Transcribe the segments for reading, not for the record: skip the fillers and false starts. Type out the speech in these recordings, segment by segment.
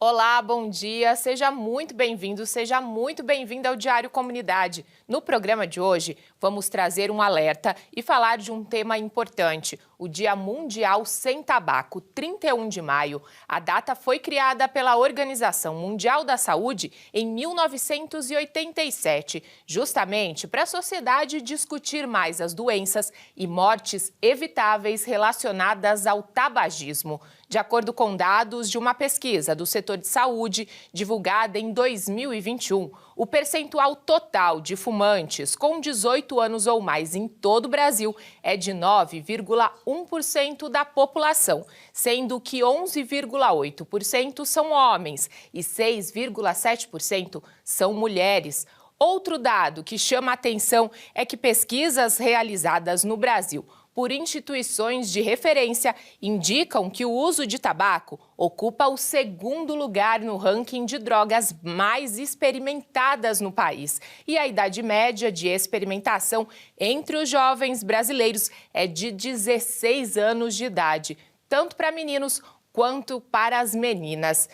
Olá, bom dia, seja muito bem-vindo, seja muito bem-vinda ao Diário Comunidade. No programa de hoje, vamos trazer um alerta e falar de um tema importante, o Dia Mundial Sem Tabaco, 31 de maio. A data foi criada pela Organização Mundial da Saúde em 1987, justamente para a sociedade discutir mais as doenças e mortes evitáveis relacionadas ao tabagismo. De acordo com dados de uma pesquisa do setor de saúde, divulgada em 2021, o percentual total de fumantes com 18 anos ou mais em todo o Brasil é de 9,1% da população, sendo que 11,8% são homens e 6,7% são mulheres. Outro dado que chama a atenção é que pesquisas realizadas no Brasil por instituições de referência indicam que o uso de tabaco ocupa o segundo lugar no ranking de drogas mais experimentadas no país. E a idade média de experimentação entre os jovens brasileiros é de 16 anos de idade, tanto para meninos quanto para as meninas.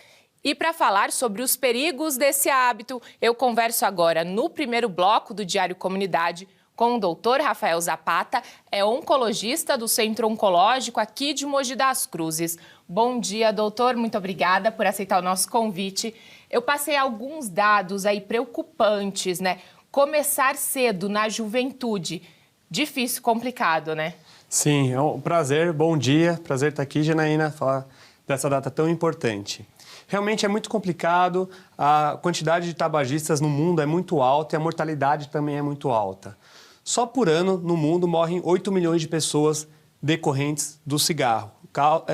E para falar sobre os perigos desse hábito, eu converso agora no primeiro bloco do Diário Comunidade com o Dr. Rafael Zapata, é oncologista do Centro Oncológico aqui de Mogi das Cruzes. Bom dia, doutor. Muito obrigada por aceitar o nosso convite. Eu passei alguns dados aí preocupantes, né? Começar cedo na juventude, difícil, complicado, né? Sim, é um prazer. Bom dia. Prazer estar aqui, Janaína, falar dessa data tão importante. Realmente é muito complicado, a quantidade de tabagistas no mundo é muito alta e a mortalidade também é muito alta. Só por ano, no mundo, morrem 8 milhões de pessoas decorrentes do cigarro,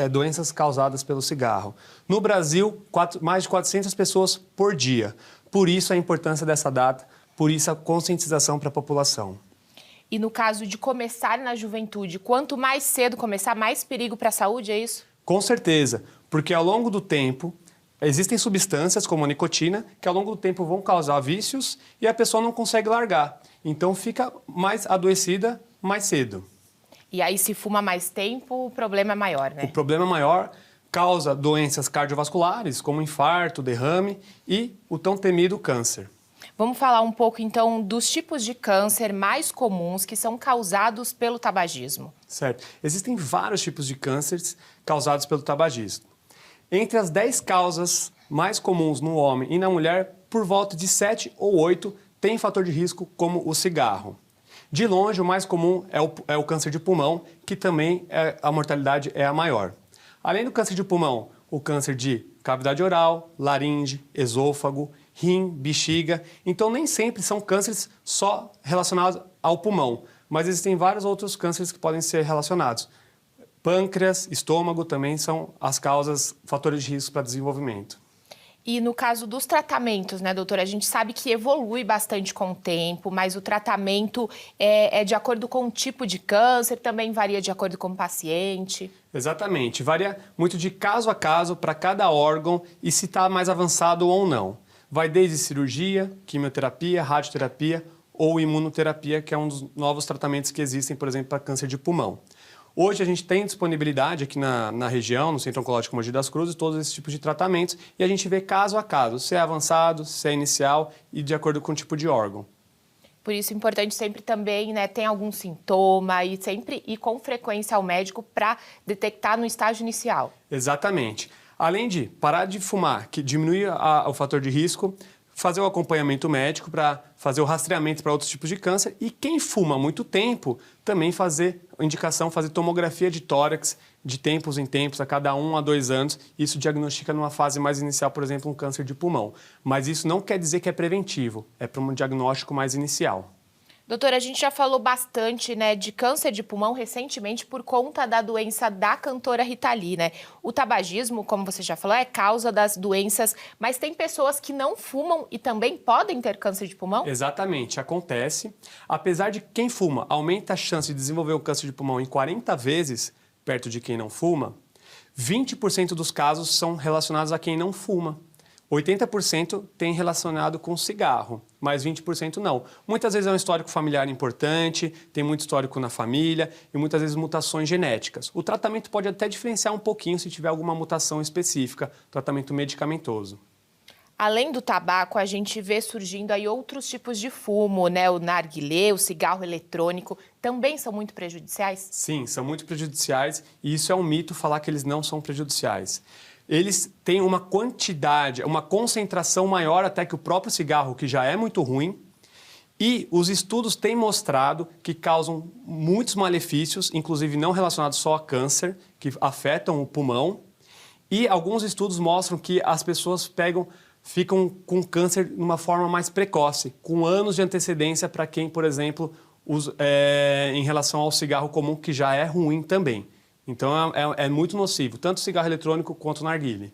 doenças causadas pelo cigarro. No Brasil, mais de 400 pessoas por dia. Por isso a importância dessa data, por isso a conscientização para a população. E no caso de começar na juventude, quanto mais cedo começar, mais perigo para a saúde, é isso? Com certeza, porque ao longo do tempo, existem substâncias como a nicotina que ao longo do tempo vão causar vícios e a pessoa não consegue largar. Então fica mais adoecida mais cedo. E aí se fuma mais tempo, o problema é maior, né? O problema maior causa doenças cardiovasculares como infarto, derrame e o tão temido câncer. Vamos falar um pouco então dos tipos de câncer mais comuns que são causados pelo tabagismo. Certo. Existem vários tipos de cânceres causados pelo tabagismo. Entre as 10 causas mais comuns no homem e na mulher, por volta de 7 ou 8 tem fator de risco como o cigarro. De longe, o mais comum é o câncer de pulmão, que também a mortalidade é a maior. Além do câncer de pulmão, o câncer de cavidade oral, laringe, esôfago, rim, bexiga. Então, nem sempre são cânceres só relacionados ao pulmão, mas existem vários outros cânceres que podem ser relacionados. Pâncreas, estômago também são as causas, fatores de risco para desenvolvimento. E no caso dos tratamentos, né, doutora? A gente sabe que evolui bastante com o tempo, mas o tratamento é de acordo com o tipo de câncer, também varia de acordo com o paciente. Exatamente, varia muito de caso a caso para cada órgão e se está mais avançado ou não. Vai desde cirurgia, quimioterapia, radioterapia ou imunoterapia, que é um dos novos tratamentos que existem, por exemplo, para câncer de pulmão. Hoje a gente tem disponibilidade aqui na região, no Centro Oncológico Mogi das Cruzes, todos esses tipos de tratamentos e a gente vê caso a caso, se é avançado, se é inicial e de acordo com o tipo de órgão. Por isso é importante sempre também, né, tem algum sintoma e sempre ir com frequência ao médico para detectar no estágio inicial. Exatamente. Além de parar de fumar, que diminui o fator de risco, fazer o acompanhamento médico para fazer o rastreamento para outros tipos de câncer e quem fuma há muito tempo também fazer tomografia de tórax de tempos em tempos, a cada 1 a 2 anos. Isso diagnostica numa fase mais inicial, por exemplo, um câncer de pulmão. Mas isso não quer dizer que é preventivo, é para um diagnóstico mais inicial. Doutora, a gente já falou bastante, né, de câncer de pulmão recentemente por conta da doença da cantora Rita Lee, né? O tabagismo, como você já falou, é causa das doenças, mas tem pessoas que não fumam e também podem ter câncer de pulmão? Exatamente, acontece. Apesar de quem fuma aumenta a chance de desenvolver o câncer de pulmão em 40 vezes, perto de quem não fuma, 20% dos casos são relacionados a quem não fuma. 80% tem relacionado com cigarro, mas 20% não. Muitas vezes é um histórico familiar importante, tem muito histórico na família e muitas vezes mutações genéticas. O tratamento pode até diferenciar um pouquinho se tiver alguma mutação específica, tratamento medicamentoso. Além do tabaco, a gente vê surgindo aí outros tipos de fumo, né? O narguilé, o cigarro eletrônico, também são muito prejudiciais? Sim, são muito prejudiciais e isso é um mito falar que eles não são prejudiciais. Eles têm uma quantidade, uma concentração maior até que o próprio cigarro, que já é muito ruim, e os estudos têm mostrado que causam muitos malefícios, inclusive não relacionados só a câncer, que afetam o pulmão, e alguns estudos mostram que as pessoas ficam com câncer de uma forma mais precoce, com anos de antecedência para quem, por exemplo, em relação ao cigarro comum, que já é ruim também. Então é muito nocivo, tanto o cigarro eletrônico quanto o narguilé.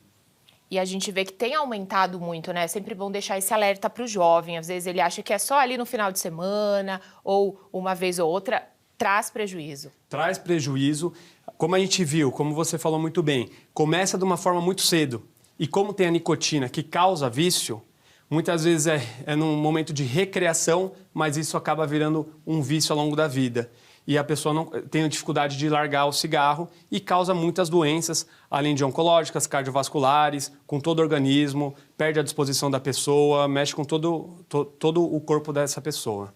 E a gente vê que tem aumentado muito, né? É sempre bom deixar esse alerta para o jovem. Às vezes ele acha que é só ali no final de semana ou uma vez ou outra, traz prejuízo. Traz prejuízo. Como a gente viu, como você falou muito bem, começa de uma forma muito cedo. E como tem a nicotina que causa vício, muitas vezes é num momento de recreação, mas isso acaba virando um vício ao longo da vida. E a pessoa não tem dificuldade de largar o cigarro e causa muitas doenças, além de oncológicas, cardiovasculares, com todo o organismo, perde a disposição da pessoa, mexe com todo o corpo dessa pessoa.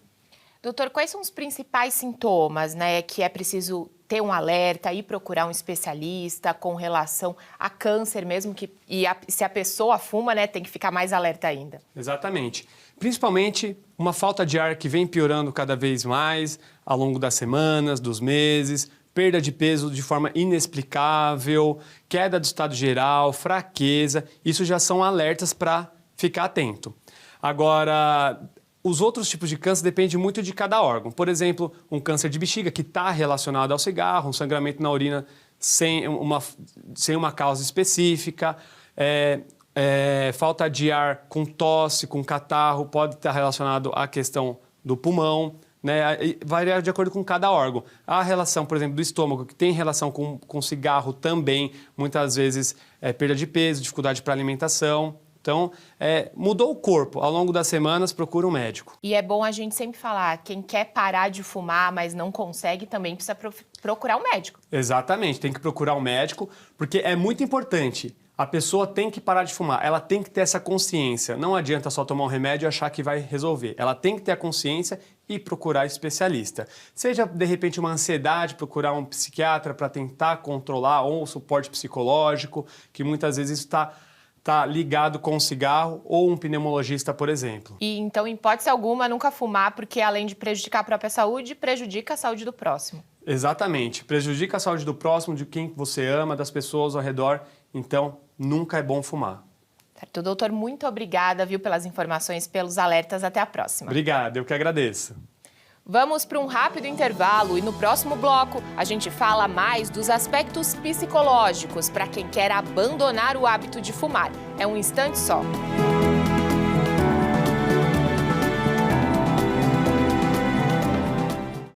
Doutor, quais são os principais sintomas, né, que é preciso ter um alerta e procurar um especialista com relação a câncer mesmo, se a pessoa fuma, né, tem que ficar mais alerta ainda? Exatamente. Principalmente uma falta de ar que vem piorando cada vez mais ao longo das semanas, dos meses, perda de peso de forma inexplicável, queda do estado geral, fraqueza, isso já são alertas para ficar atento. Agora, os outros tipos de câncer dependem muito de cada órgão. Por exemplo, um câncer de bexiga que está relacionado ao cigarro, um sangramento na urina sem uma causa específica, falta de ar com tosse, com catarro, pode estar relacionado à questão do pulmão, né? Varia de acordo com cada órgão. A relação, por exemplo, do estômago, que tem relação com cigarro também, muitas vezes perda de peso, dificuldade para alimentação. Então, mudou o corpo. Ao longo das semanas, procura um médico. E é bom a gente sempre falar, quem quer parar de fumar, mas não consegue, também precisa procurar um médico. Exatamente, tem que procurar um médico, porque é muito importante. A pessoa tem que parar de fumar, ela tem que ter essa consciência. Não adianta só tomar um remédio e achar que vai resolver. Ela tem que ter a consciência e procurar especialista. Seja, de repente, uma ansiedade, procurar um psiquiatra para tentar controlar, ou um suporte psicológico, que muitas vezes está ligado com o cigarro, ou um pneumologista, por exemplo. E então, em hipótese alguma, nunca fumar, porque além de prejudicar a própria saúde, prejudica a saúde do próximo. Exatamente. Prejudica a saúde do próximo, de quem você ama, das pessoas ao redor. Então, nunca é bom fumar. Certo, doutor, muito obrigada, viu, pelas informações, pelos alertas. Até a próxima. Obrigado, eu que agradeço. Vamos para um rápido intervalo e no próximo bloco a gente fala mais dos aspectos psicológicos para quem quer abandonar o hábito de fumar. É um instante só.